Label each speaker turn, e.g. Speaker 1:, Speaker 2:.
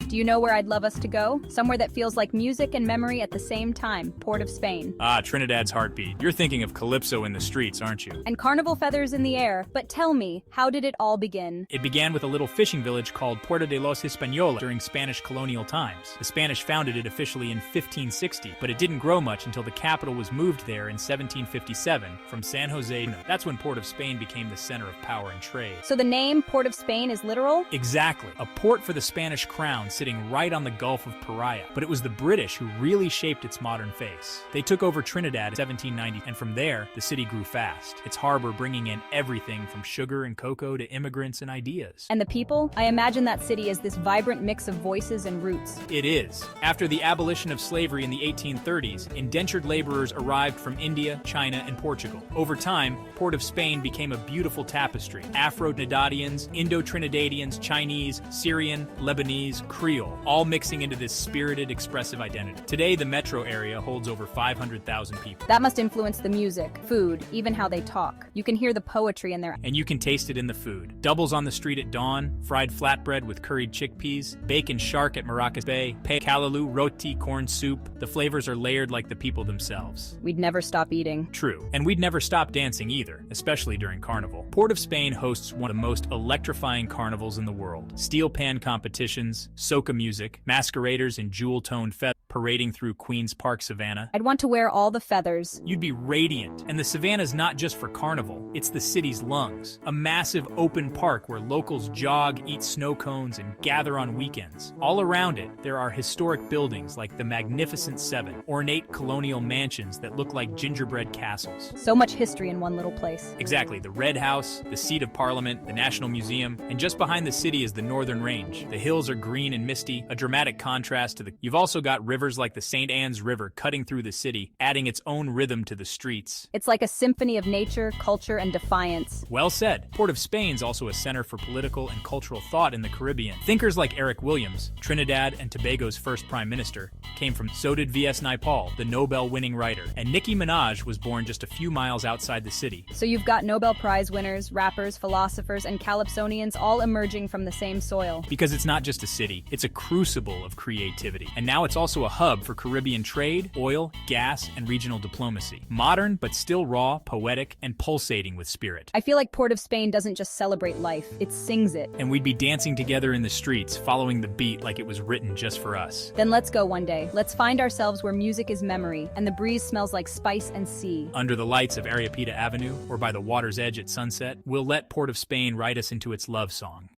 Speaker 1: Do you know where I'd love us to go? Somewhere that feels like music and memory at the same time, Port of Spain.
Speaker 2: Ah, Trinidad's heartbeat. You're thinking of Calypso in the streets, aren't you?
Speaker 1: And carnival feathers in the air. But tell me, how did it all begin?
Speaker 2: It began with a little fishing village called Puerto de los Hispaniola during Spanish colonial times. The Spanish founded it officially in 1560, but it didn't grow much until the capital was moved there in 1757 from San Jose. That's when Port of Spain became the center of power and trade.
Speaker 1: So the name Port of Spain is literal?
Speaker 2: Exactly. A port for the Spanish crown sitting right on the Gulf of Paria. But it was the British who really shaped its modern face. They took over Trinidad in 1790, and from there, the city grew fast. Its harbor bringing in everything from sugar and cocoa to immigrants and ideas.
Speaker 1: And the people? I imagine that city as this vibrant mix of voices and roots.
Speaker 2: It is. After the abolition of slavery in the 1830s, indentured laborers arrived from India, China, and Portugal. Over time, Port of Spain became a beautiful tapestry. Afro-Trinidadians, Indo-Trinidadians, Chinese, Syrian, Lebanese, Creole, all mixing into this spirited, expressive identity. Today, the metro area holds over 500,000 people.
Speaker 1: That must influence the music, food, even how they talk. You can hear the poetry in their...
Speaker 2: And you can taste it in the food. Doubles on the street at dawn, fried flatbread with curried chickpeas, bacon shark at Maracas Bay, pay callaloo, roti, corn soup. The flavors are layered like the people themselves.
Speaker 1: We'd never stop eating.
Speaker 2: True. And we'd never stop dancing either, especially during Carnival. Port of Spain hosts one of the most electrifying carnivals in the world. Steel pan competitions, soca music, masqueraders in jewel-toned feathers parading through Queen's Park Savannah.
Speaker 1: I'd want to wear all the feathers.
Speaker 2: You'd be radiant. And the Savannah's not just for Carnival, it's the city's lungs. A massive open park where locals jog, eat snow cones, and gather on weekends. All around it, there are historic buildings like the Magnificent Seven, ornate colonial mansions that look like gingerbread castles.
Speaker 1: So much history in one little place.
Speaker 2: Exactly. The Red House, the seat of Parliament, the National Museum, and just behind the city is the Northern Range. The hills are green and misty, a dramatic contrast to the... You've also got rivers like the St. Anne's River cutting through the city, adding its own rhythm to the streets.
Speaker 1: It's like a symphony of nature, culture, and defiance.
Speaker 2: Well said. Port of Spain's also a center for political and cultural thought in the Caribbean. Thinkers like Eric Williams, Trinidad and Tobago's first prime minister, came from. So did V.S. Naipaul, the Nobel-winning writer. And Nicki Minaj was born just a few miles outside the city.
Speaker 1: So you've got Nobel Prize winners, rappers, philosophers, and calypsonians all emerging from the same soil.
Speaker 2: Because it's not just a city, it's a crucible of creativity. And now it's also a hub for Caribbean trade, oil, gas, and regional diplomacy. Modern, but still raw, poetic, and pulsating with spirit.
Speaker 1: I feel like Port of Spain doesn't just celebrate life, it sings it.
Speaker 2: And we'd be dancing together in the streets, following the beat like it was written just for us.
Speaker 1: Then let's go one day. Let's find ourselves where music is memory, and the breeze smells like spice and sea.
Speaker 2: Under the lights of Areopita Avenue, or by the water's edge at sunset, we'll let Port of Spain write us into its love song.